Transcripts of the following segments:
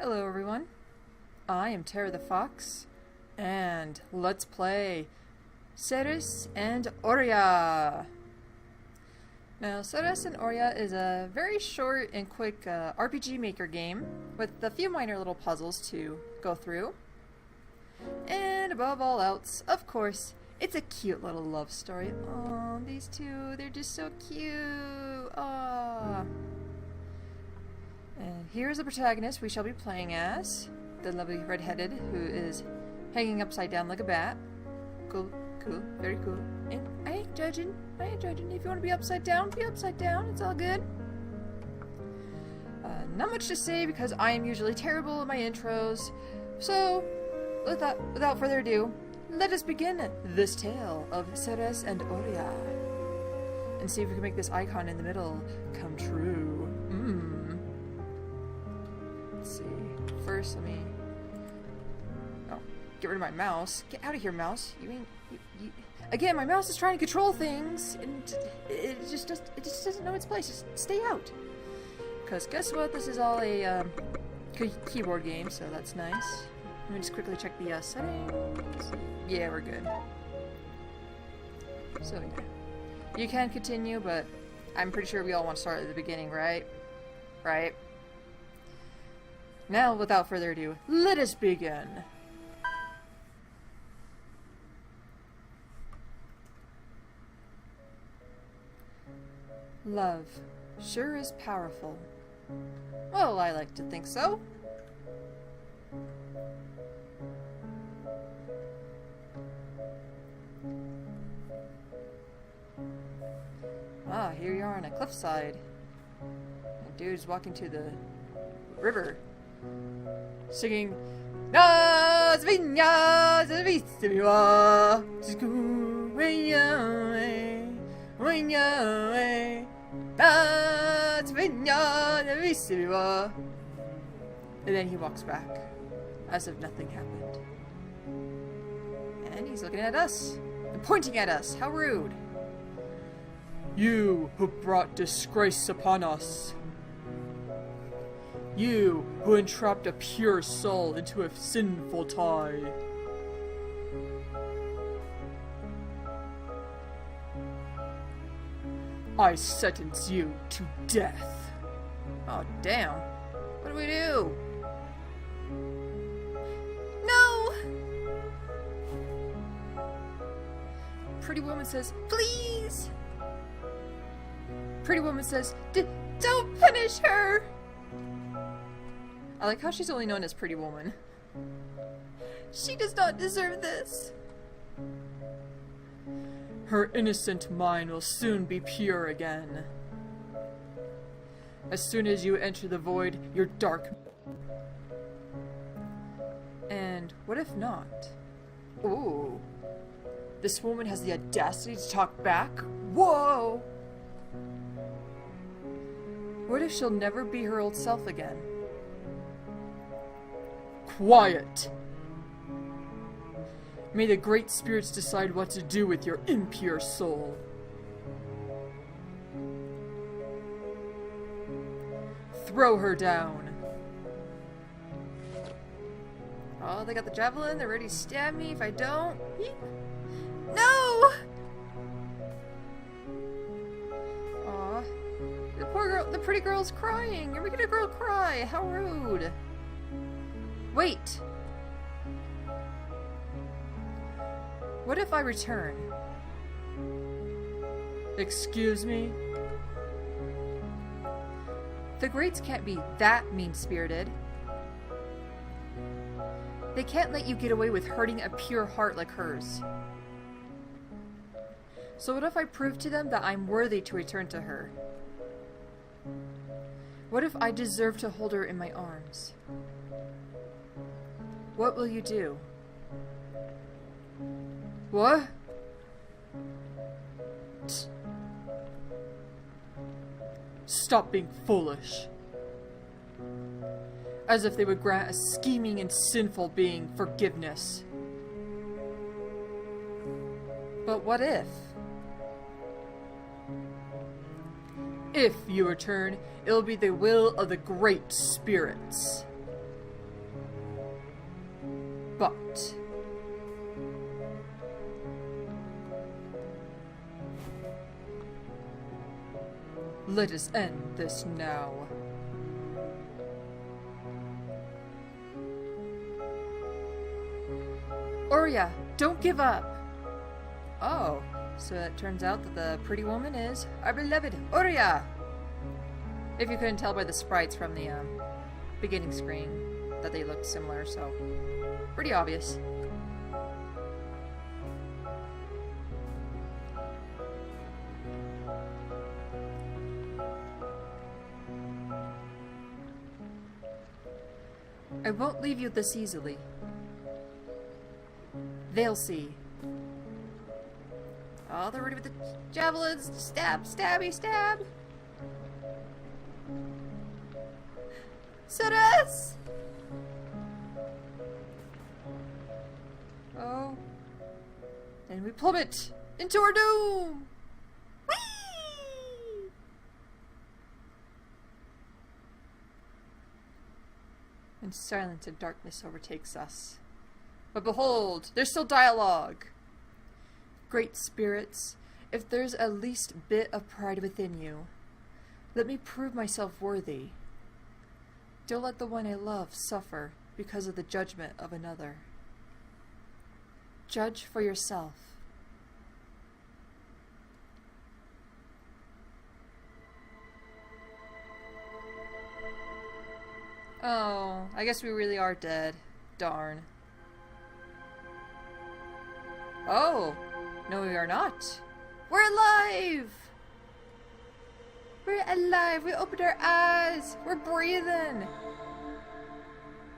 Hello everyone, I am Terra the Fox, and let's play Ceress and Orea! Now, Ceress and Orea is a very short and quick RPG Maker game with a few minor little puzzles to go through. And above all else, of course, it's a cute little love story. Oh, these two, they're just so cute! Aww. And here's the protagonist we shall be playing as. The lovely redheaded who is hanging upside down like a bat. Cool, cool, very cool. And I ain't judging. If you want to be upside down, it's all good. Not much to say because I am usually terrible at my intros. So, without further ado, let us begin this tale of Ceress and Orea. And see if we can make this icon in the middle come true. Let's see. First, let me... Oh, get rid of my mouse. Get out of here, mouse. You... Again, my mouse is trying to control things, and it just doesn't know its place. Just stay out. Because guess what? This is all a keyboard game, so that's nice. Let me just quickly check the settings. Yeah, we're good. So yeah, you can continue, but I'm pretty sure we all want to start at the beginning, right? Right. Now, without further ado, let us begin! Love sure is powerful. Well, I like to think so. Ah, here you are on a cliffside. A dude's walking to the river. Singing Nas viñas vistiwa and then he walks back as if nothing happened. And he's looking at us and pointing at us. How rude. You who brought disgrace upon us. You who entrapped a pure soul into a sinful tie. I sentence you to death. Oh, damn. What do we do? No! Pretty woman says, please! Pretty woman says, don't punish her! I like how she's only known as Pretty Woman. She does not deserve this. Her innocent mind will soon be pure again. As soon as you enter the void, your dark... And what if not? Ooh. This woman has the audacity to talk back? Whoa! What if she'll never be her old self again? Quiet! May the great spirits decide what to do with your impure soul. Throw her down. Oh, they got the javelin. They're ready to stab me if I don't. No! Aw. The poor girl, the pretty girl's crying. You're making a girl cry. How rude. Wait! What if I return? Excuse me? The Greats can't be that mean-spirited. They can't let you get away with hurting a pure heart like hers. So what if I prove to them that I'm worthy to return to her? What if I deserve to hold her in my arms? What will you do? What? Stop being foolish. As if they would grant a scheming and sinful being forgiveness. But what if? If you return, it'll be the will of the great spirits. But let us end this now. Orea, don't give up! Oh, so it turns out that the pretty woman is our beloved Orea! If you couldn't tell by the sprites from the beginning screen that they looked similar, so pretty obvious. I won't leave you this easily. They'll see. Oh, they're ready with the javelins. Stab, stabby, stab. Ceress! Oh. And we plummet into our doom! Whee! And silence and darkness overtakes us. But behold, there's still dialogue. Great spirits, if there's at least a bit of pride within you, let me prove myself worthy. Don't let the one I love suffer because of the judgment of another. Judge for yourself. Oh, I guess we really are dead. Darn. Oh, no we are not. We're alive! We're alive! We opened our eyes! We're breathing!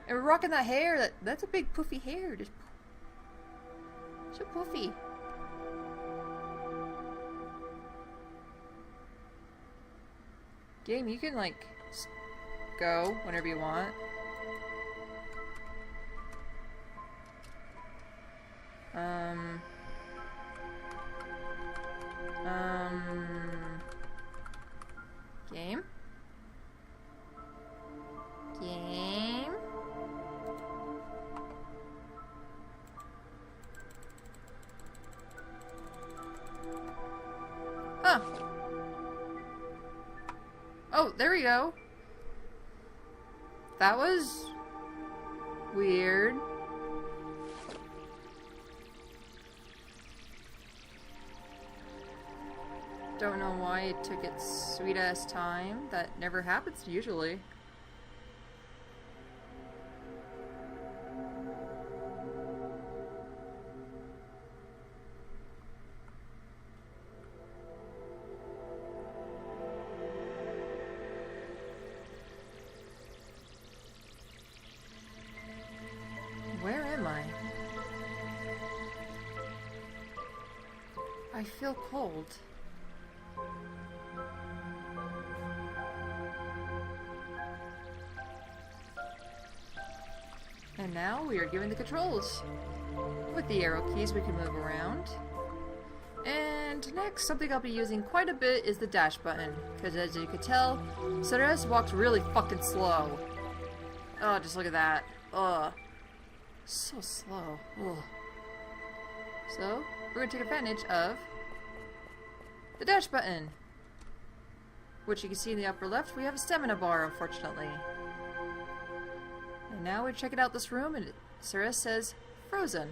And we're rocking that hair. That's a big poofy hair. Just so poofy. Game, you can like go whenever you want. Game? Game? Huh. Oh, there we go. That was weird. Don't know why it took its sweet ass time. That never happens usually. Where am I? I feel cold. And now we are given the controls. With the arrow keys we can move around. And next, something I'll be using quite a bit is the dash button. Because as you can tell, Ceress walks really fucking slow. Oh, just look at that. Ugh. So slow. Ugh. So, we're going to take advantage of the dash button. Which you can see in the upper left, we have a stamina bar, unfortunately. And now we're checking out this room, and Ceress says, frozen.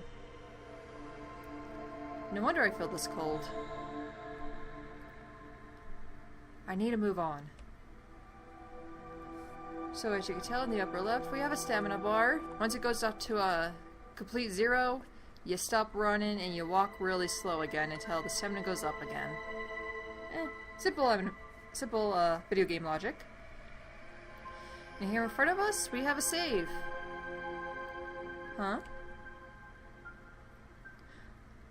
No wonder I feel this cold. I need to move on. So as you can tell in the upper left, we have a stamina bar. Once it goes up to a complete 0, you stop running and you walk really slow again until the stamina goes up again. Simple video game logic. And here in front of us, we have a save. Huh?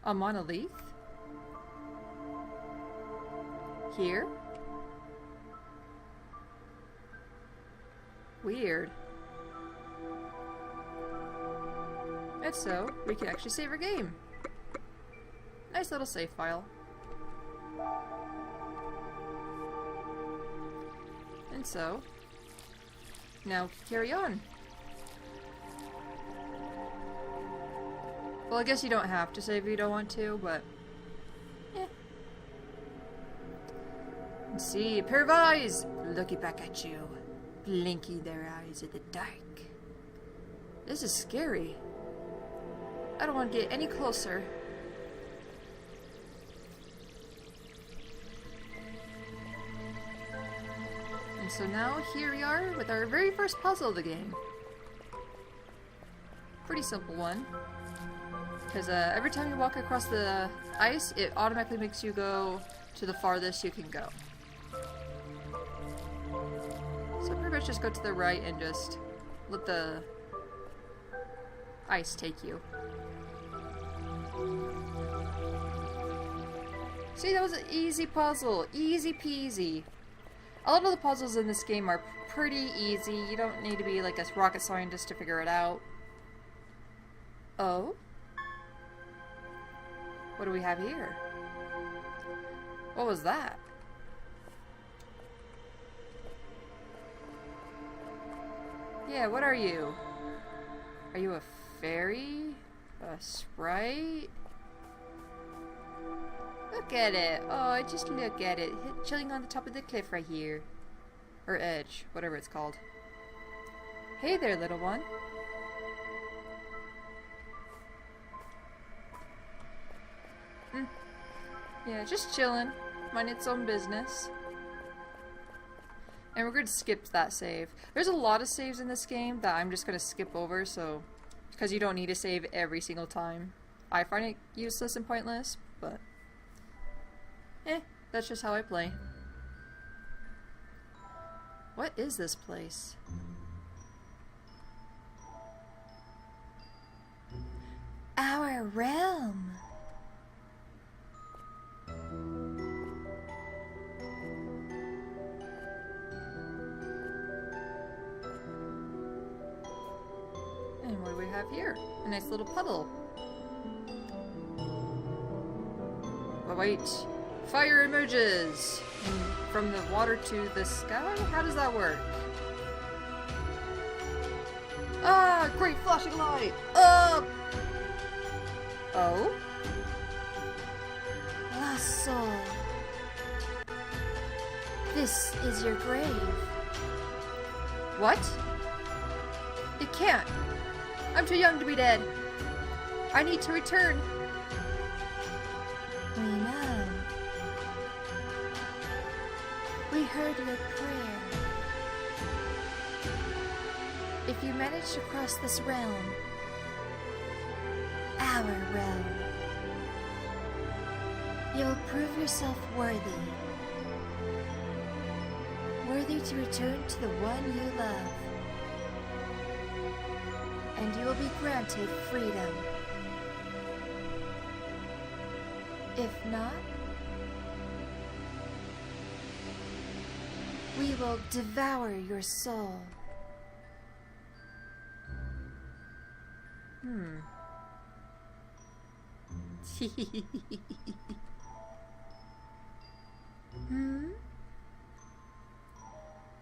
A monolith? Here? Weird. And so, we can actually save our game. Nice little save file. And so, now carry on. Well, I guess you don't have to save if you don't want to, but... eh. Let's see. A pair of eyes! Looking back at you. Blinky their eyes in the dark. This is scary. I don't want to get any closer. And so now here we are with our very first puzzle of the game. Pretty simple one. Because every time you walk across the ice, it automatically makes you go to the farthest you can go. So pretty much just go to the right and just let the ice take you. See, that was an easy puzzle. Easy peasy. A lot of the puzzles in this game are pretty easy. You don't need to be like a rocket scientist to figure it out. Oh? What do we have here? What was that? Yeah, what are you? Are you a fairy? A sprite? Look at it. Oh, just look at it. Chilling on the top of the cliff right here. Or edge, whatever it's called. Hey there, little one. Yeah, just chilling. Mind its own business. And we're going to skip that save. There's a lot of saves in this game that I'm just going to skip over, so... because you don't need to save every single time. I find it useless and pointless, but... that's just how I play. What is this place? Our realm! And what do we have here? A nice little puddle. But wait. Fire emerges from the water to the sky? How does that work? Ah! Great flashing light! Up! Oh? Lost soul. This is your grave. What? It can't. I'm too young to be dead. I need to return. We know. We heard your prayer. If you manage to cross this realm, our realm, you'll prove yourself worthy. Worthy to return to the one you love. And you will be granted freedom. If not, we will devour your soul.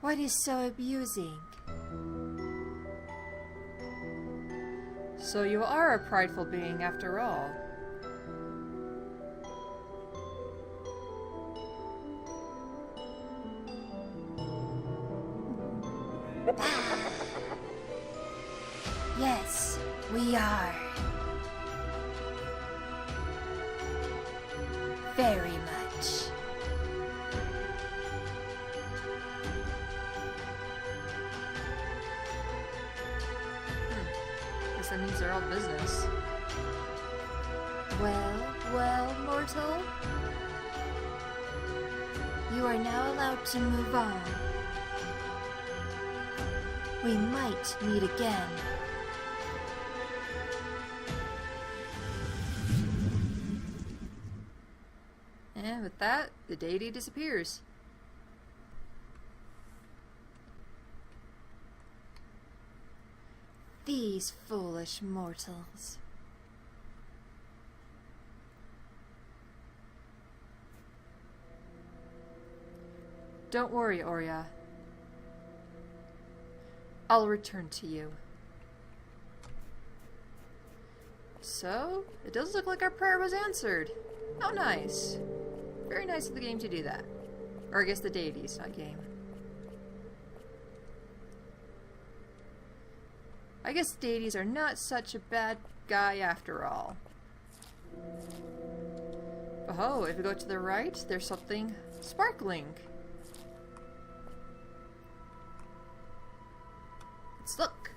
What is so amusing? So you are a prideful being after all. Yes, we are. Very much. Guess that means they're all business. Well, mortal. You are now allowed to move on. We might meet again. And with that, the deity disappears. These foolish mortals. Don't worry, Orea. I'll return to you. So, it does look like our prayer was answered. How nice. Very nice of the game to do that. Or I guess the deities, not game. I guess deities are not such a bad guy after all. Oh, if we go to the right, there's something sparkling. Let's look.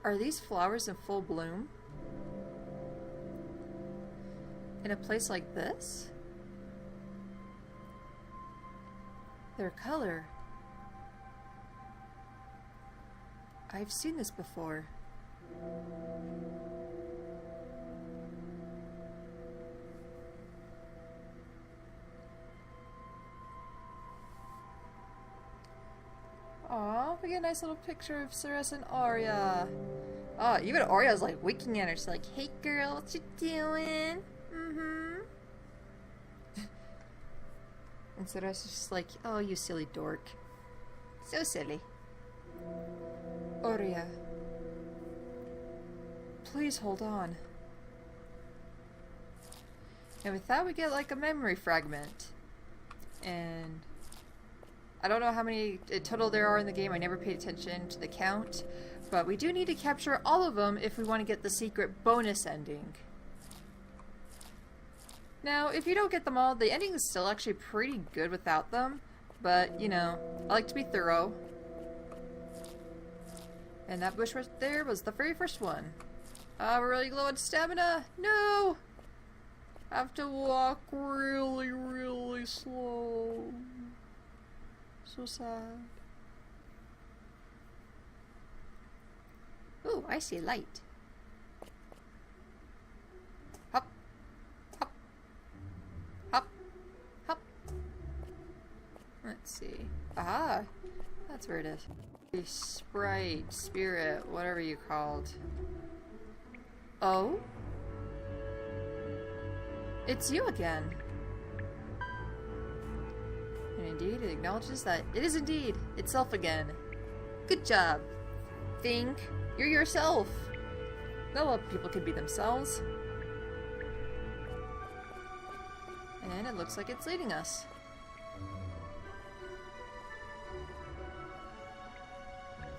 Are these flowers in full bloom? In a place like this? Their color. I've seen this before. Aw, we get a nice little picture of Ceress and Orea. Oh, even Orea's like winking at her. She's like, "Hey girl, what you doing?" And Ceress is just like, "Oh, you silly dork." So silly. Orea. Please hold on. And with that we get like a memory fragment. And I don't know how many total there are in the game. I never paid attention to the count. But we do need to capture all of them if we want to get the secret bonus ending. Now, if you don't get them all, the ending is still actually pretty good without them. But, you know, I like to be thorough. And that bush right there was the very first one. We're really low on stamina. No! I have to walk really, really slow. So sad. Ooh, I see light. Hop. Hop. Hop. Hop. Let's see. Aha! That's where it is. Sprite, spirit, whatever you called. Oh? It's you again. And indeed, it acknowledges that it is indeed itself again. Good job. Think. You're yourself. Not a lot of people can be themselves. And it looks like it's leading us.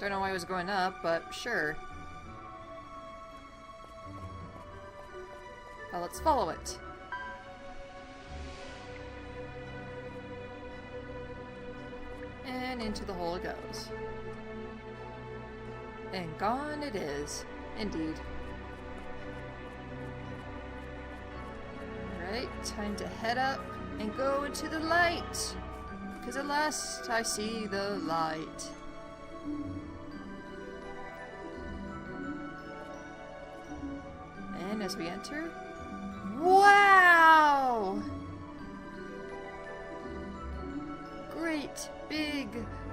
Don't know why it was going up, but sure. Well, let's follow it. And into the hole it goes. And gone it is. Indeed. Alright, time to head up and go into the light. Because at last I see the light. And as we enter, wow! Great big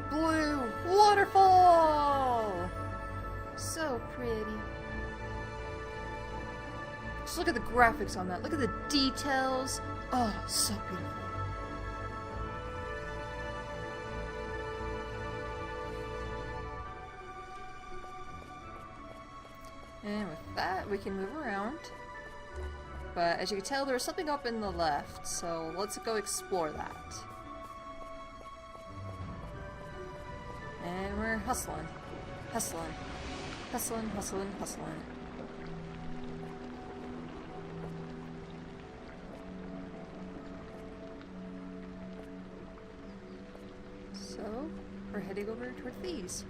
blue waterfall! So pretty. Just look at the graphics on that. Look at the details. Oh, so beautiful. And with that, we can move around. But as you can tell, there's something up in the left, so let's go explore that. And we're hustling. Hustling. Hustling, hustling, hustling. So, we're heading over toward these.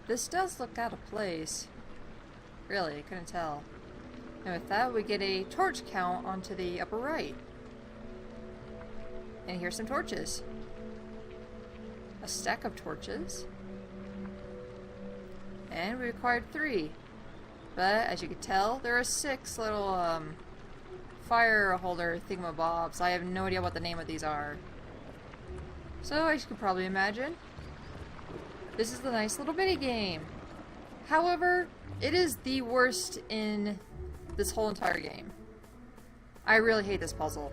This does look out of place. Really, I couldn't tell. And with that, we get a torch count onto the upper right. And here's some torches. A stack of torches. And we required 3. But, as you can tell, there are 6 little, fire holder thingamabobs. I have no idea what the name of these are. So, as you can probably imagine, this is the nice little mini game. However, it is the worst in this whole entire game. I really hate this puzzle.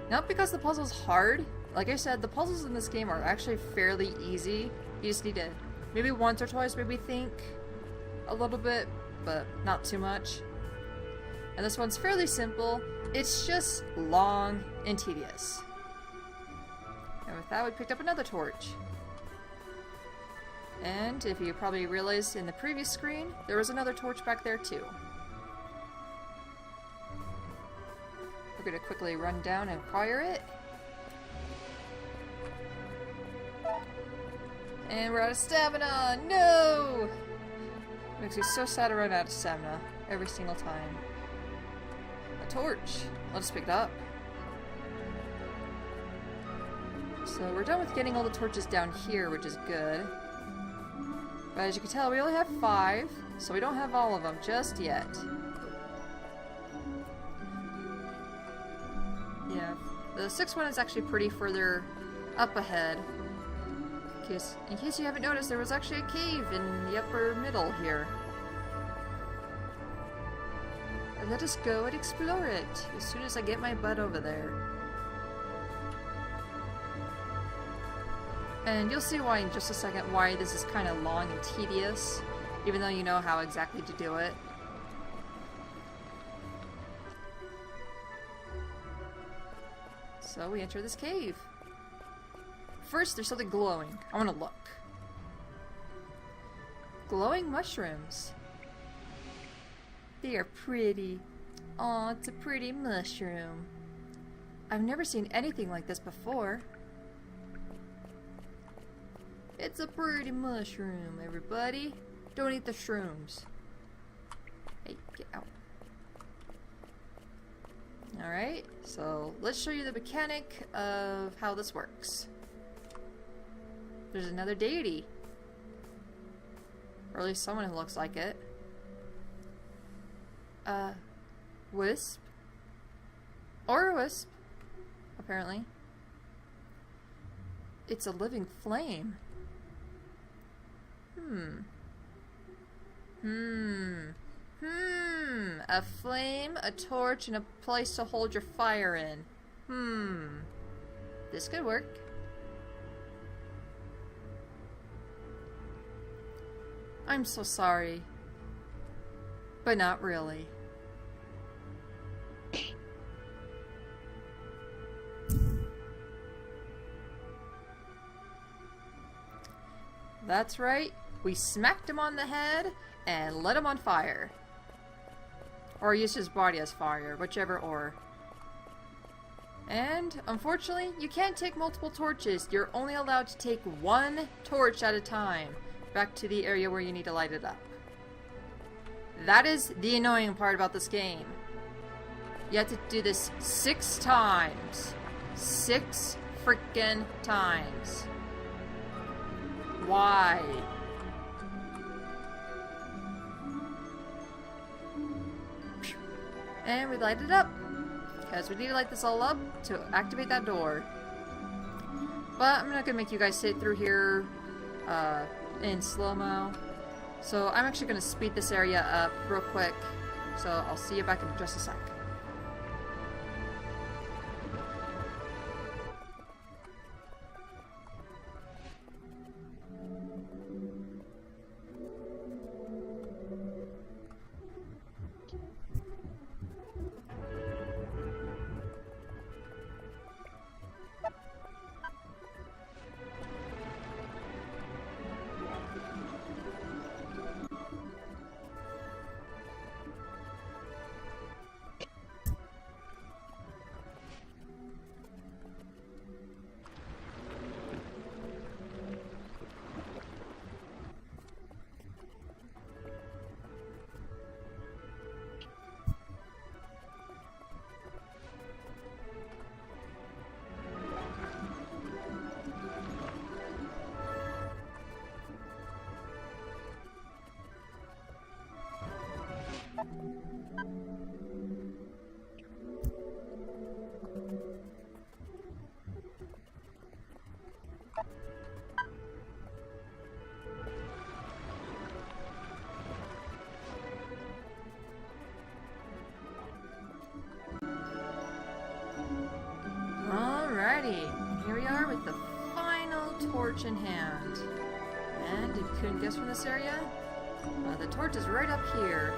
Not because the puzzle's hard. Like I said, the puzzles in this game are actually fairly easy. You just need to maybe once or twice maybe think a little bit but not too much. And this one's fairly simple. It's just long and tedious. And with that, we picked up another torch. And if you probably realized in the previous screen, there was another torch back there too. We're going to quickly run down and acquire it. And we're out of stamina! No! Makes me so sad to run out of stamina every single time. A torch. I'll just pick it up. So we're done with getting all the torches down here, which is good. But as you can tell, we only have 5, so we don't have all of them just yet. Yeah, the 6th one is actually pretty further up ahead. In case you haven't noticed, there was actually a cave in the upper middle here. And let us go and explore it as soon as I get my butt over there. And you'll see why in just a second why this is kind of long and tedious, even though you know how exactly to do it. So we enter this cave. First, there's something glowing. I want to look. Glowing mushrooms. They are pretty. Aw, it's a pretty mushroom. I've never seen anything like this before. It's a pretty mushroom, everybody. Don't eat the shrooms. Hey, get out. Alright, so let's show you the mechanic of how this works. There's another deity. Or at least someone who looks like it. Wisp. Or a wisp, apparently. It's a living flame. A flame, a torch, and a place to hold your fire in. This could work. I'm so sorry. But not really. That's right. We smacked him on the head and lit him on fire. Or used his body as fire, whichever or. And, unfortunately, you can't take multiple torches. You're only allowed to take 1 torch at a time back to the area where you need to light it up. That is the annoying part about this game. You have to do this 6 times. 6 freaking times. Why? And we light it up. Because we need to light this all up to activate that door. But I'm not going to make you guys sit through here in slow-mo. So I'm actually going to speed this area up real quick. So I'll see you back in just a sec. Alrighty, here we are with the final torch in hand. And if you couldn't guess from this area, The torch is right up here.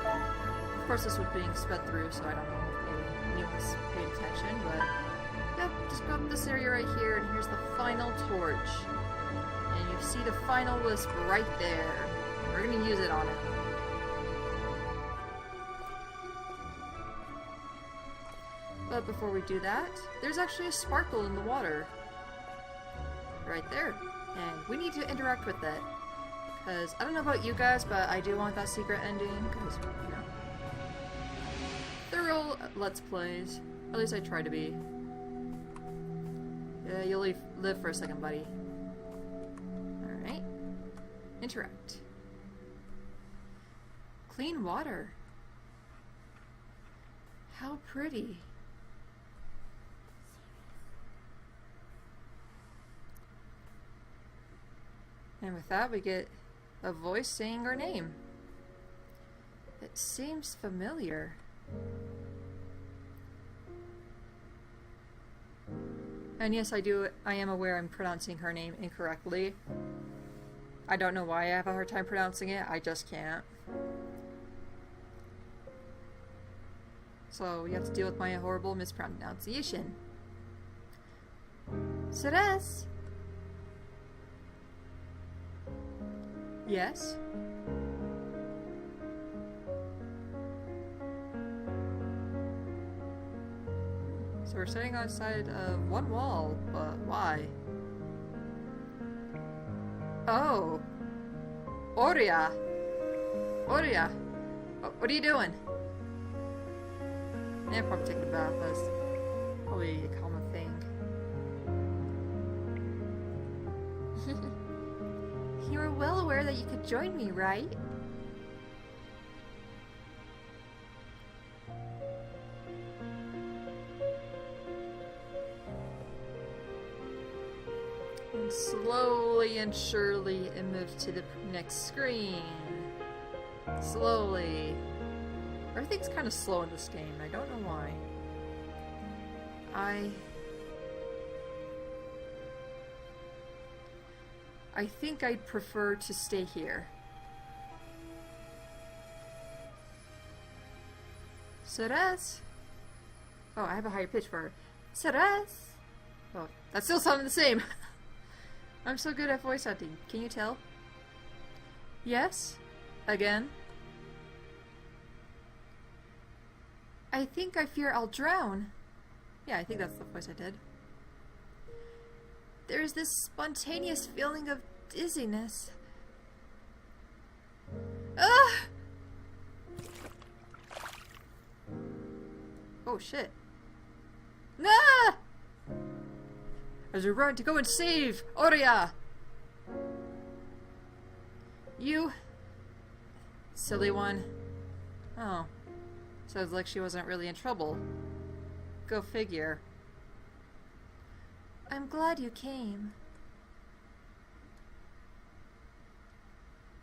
Of course, this was being sped through, so I don't know if anyone was paying attention, but yep, just go up this area right here, and here's the final torch. And you see the final wisp right there. We're gonna use it on it. But before we do that, there's actually a sparkle in the water. Right there. And we need to interact with it. Because I don't know about you guys, but I do want that secret ending. Because, you know, thorough Let's Plays. At least I try to be. Yeah, you'll live for a second, buddy. Alright. Interact. Clean water. How pretty. And with that, we get a voice saying our name. It seems familiar. And yes, I am aware I'm pronouncing her name incorrectly. I don't know why I have a hard time pronouncing it, I just can't. So you have to deal with my horrible mispronunciation. Ceress! Yes? So we're sitting outside of one wall, but why? Oh! Orea! Orea! What are you doing? Yeah, probably taking a bath. That's probably a common thing. You were well aware that you could join me, right? And slowly and surely it moves to the next screen. Slowly. Everything's kind of slow in this game. I don't know why. I think I'd prefer to stay here. Ceress? Oh, I have a higher pitch for her. Ceress? Oh, that still sounded the same. I'm so good at voice acting. Can you tell? Yes? Again? I think I fear I'll drown. Yeah, I think that's the voice I did. There's this spontaneous feeling of dizziness. Ah! Oh shit. Ah! As we run to go and save Orea! You... silly one. Oh. Sounds like she wasn't really in trouble. Go figure. I'm glad you came.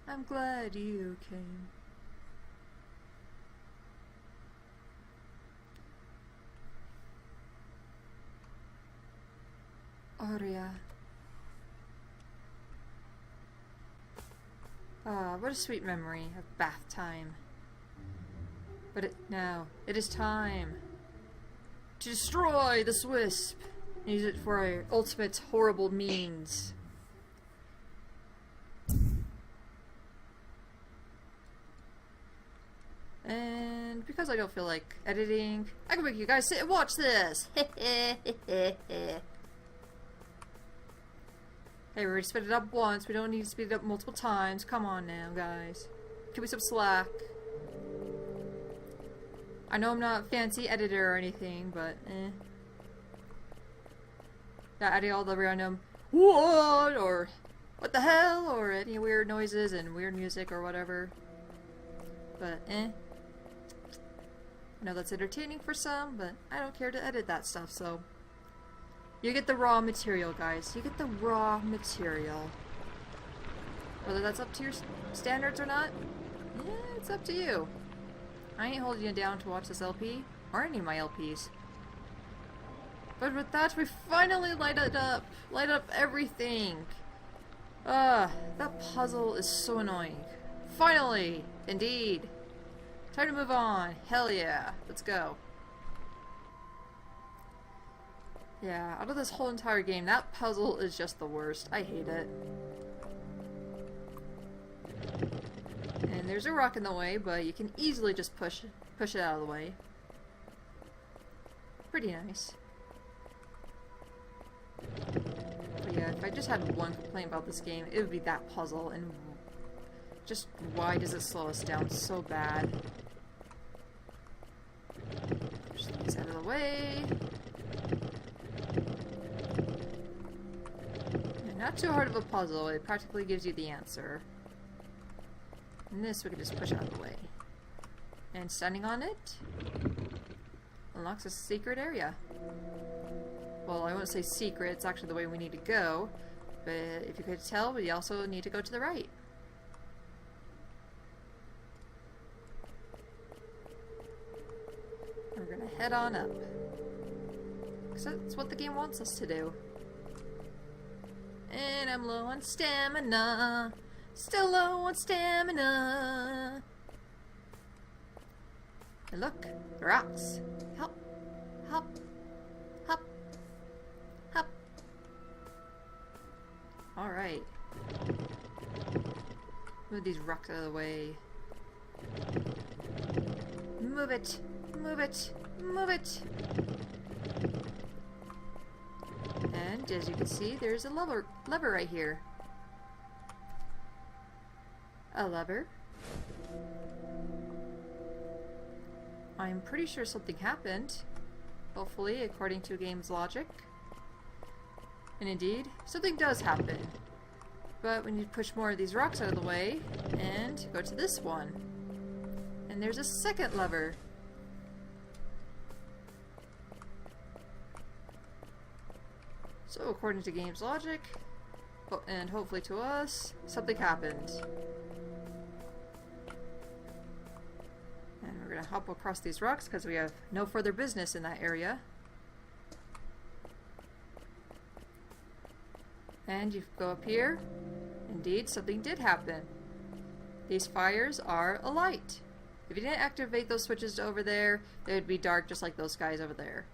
I'm glad you came. Orea. Ah, what a sweet memory of bath time. But now, it is time to destroy this wisp. Use it for our ultimate horrible means. And because I don't feel like editing, I can make you guys sit and watch this! Hey, we already sped it up once, we don't need to speed it up multiple times. Come on now, guys. Give me some slack. I know I'm not a fancy editor or anything, but not adding all the random what or what the hell or any weird noises and weird music or whatever. But I know that's entertaining for some, but I don't care to edit that stuff, so you get the raw material, guys. You get the raw material. Whether that's up to your standards or not, yeah, it's up to you. I ain't holding you down to watch this LP, or any of my LPs. But with that, we finally light it up! Light up everything! That puzzle is so annoying. Finally! Indeed! Time to move on. Hell yeah. Let's go. Yeah, out of this whole entire game, that puzzle is just the worst. I hate it. And there's a rock in the way, but you can easily just push it out of the way. Pretty nice. But yeah, if I just had one complaint about this game, it would be that puzzle, and just why does it slow us down so bad? Push these out of the way. And not too hard of a puzzle, it practically gives you the answer. And this we can just push out of the way. And standing on it unlocks a secret area. Well, I won't say secret, it's actually the way we need to go. But if you could tell, we also need to go to the right. We're gonna head on up. Because that's what the game wants us to do. And I'm low on stamina. Still low on stamina. And look, the rocks. Help, help, help, help. Alright. Move these rocks out of the way. Move it, move it, move it. And as you can see, there's a lever right here. A lever. I'm pretty sure something happened. Hopefully, according to game's logic. And indeed, something does happen. But when you push more of these rocks out of the way, and go to this one. And there's a second lever. So according to game's logic, and hopefully to us, something happened. And we're gonna hop across these rocks because we have no further business in that area. And you go up here. Indeed, something did happen. These fires are alight. If you didn't activate those switches over there, they would be dark just like those guys over there.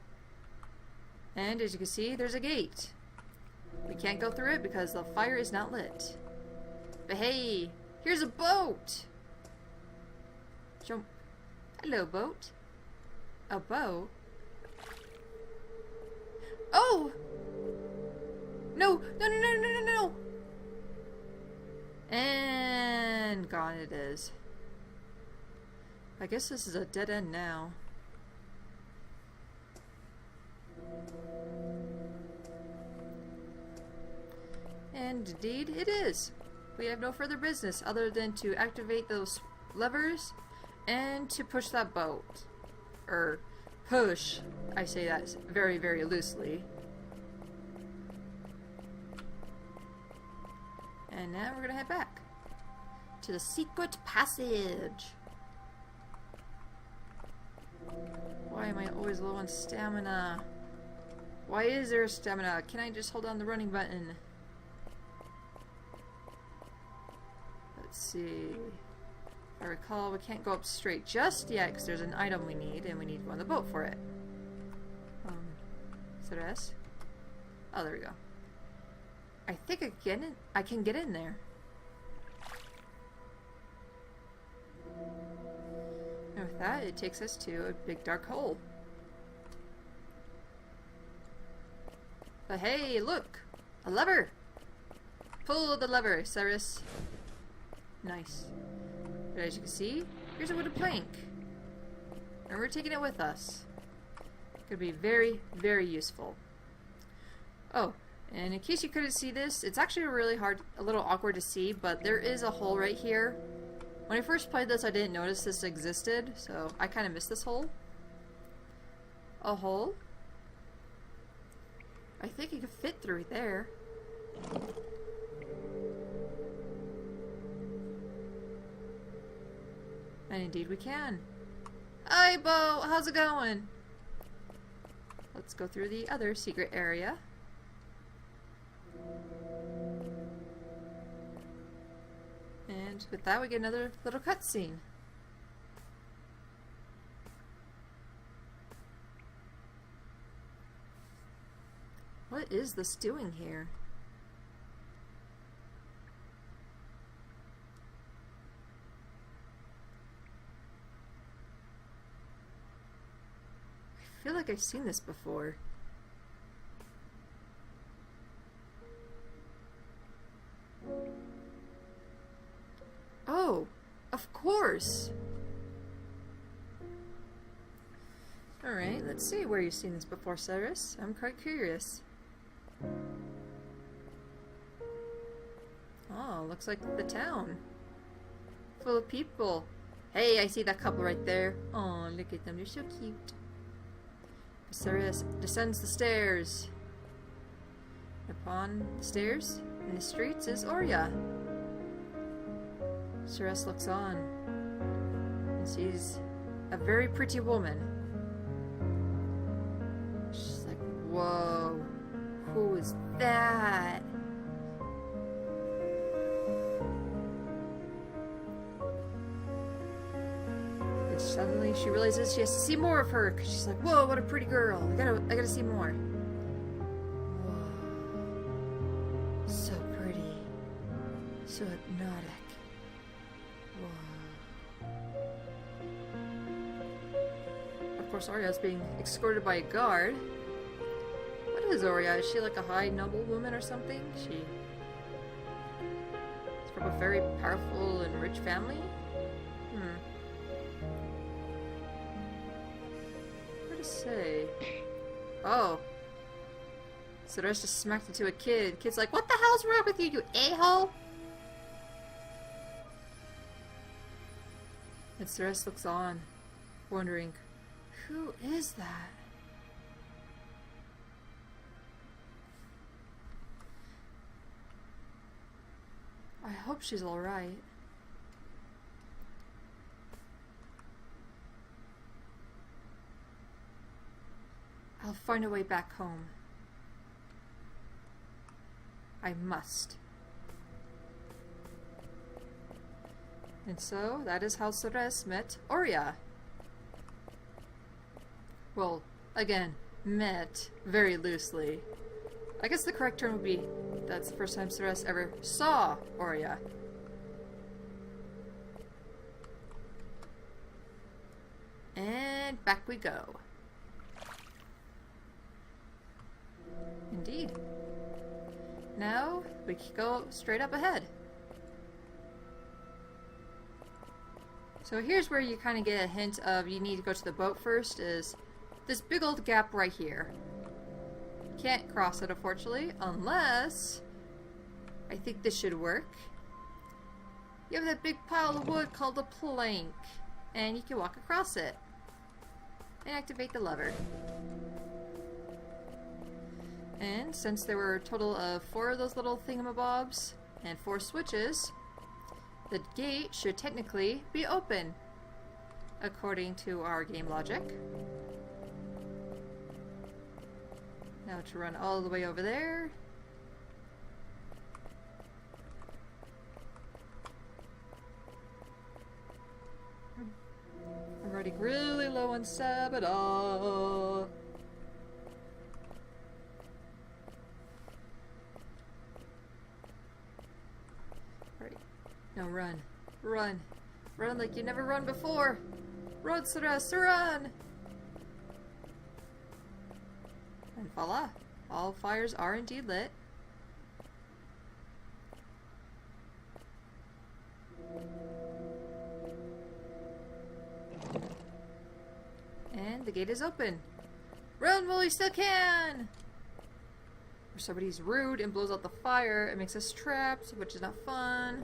And as you can see, there's a gate. We can't go through it because the fire is not lit. But hey, here's a boat! Jump. Hello, boat. A boat? Oh! No! No, no, no, no, no, no! And gone it is. I guess this is a dead end now. And indeed, it is. We have no further business other than to activate those levers and to push that boat. Or push. I say that very, very loosely. And now we're gonna head back to the secret passage. Why am I always low on stamina? Why is there stamina? Can I just hold down the running button? Let's see. If I recall, we can't go up straight just yet because there's an item we need and we need to go on the boat for it. Ceress? Oh, there we go. I think I can get in there. And with that, it takes us to a big dark hole. But hey, look! A lever! Pull the lever, Ceress. Nice. But as you can see, here's a wooden plank. And we're taking it with us. Could be very, very useful. Oh, and in case you couldn't see this, it's actually really hard, a little awkward to see, but there is a hole right here. When I first played this, I didn't notice this existed, so I kind of missed this hole. A hole? I think you could fit through there. And indeed we can. Hi, Bo! How's it going? Let's go through the other secret area. And And with that, we get another little cutscene. What is this doing here? I feel like I've seen this before. Oh, of course. Alright, let's see where you've seen this before, Ceress. I'm quite curious. Oh, looks like the town. Full of people. Hey, I see that couple right there. Oh, look at them. They're so cute. Ceress descends the stairs. Upon the stairs, in the streets, is Orea. Ceress looks on and sees a very pretty woman. She's like, whoa, who is that? And suddenly she realizes she has to see more of her, because she's like, whoa, what a pretty girl. I gotta see more. Whoa. So pretty. So hypnotic. Of course, Orea is being escorted by a guard. What is Orea? Is she like a high noble woman or something? She's from a very powerful and rich family? What to say? Oh. Ceress just smacked into a kid. Kid's like, what the hell's wrong with you, you a-hole? And Ceress looks on, wondering, who is that? I hope she's alright. I'll find a way back home. I must. And so, that is how Ceress met Orea. Well, again, met very loosely. I guess the correct term would be that's the first time Ceress ever saw Orea. And back we go. Indeed. Now, we can go straight up ahead. So here's where you kind of get a hint of you need to go to the boat first, is this big old gap right here. Can't cross it, unfortunately, unless... I think this should work. You have that big pile of wood called a plank, and you can walk across it. And activate the lever. And since there were a total of 4 of those little thingamabobs, and 4 switches, the gate should technically be open, according to our game logic. Now to run all the way over there. I'm running really low on stamina. Right. Now run. Run. Run like you never run before. Run, Ceress, run! And voila, all fires are indeed lit. And the gate is open. Run while you still can! Or somebody's rude and blows out the fire, it makes us trapped, which is not fun.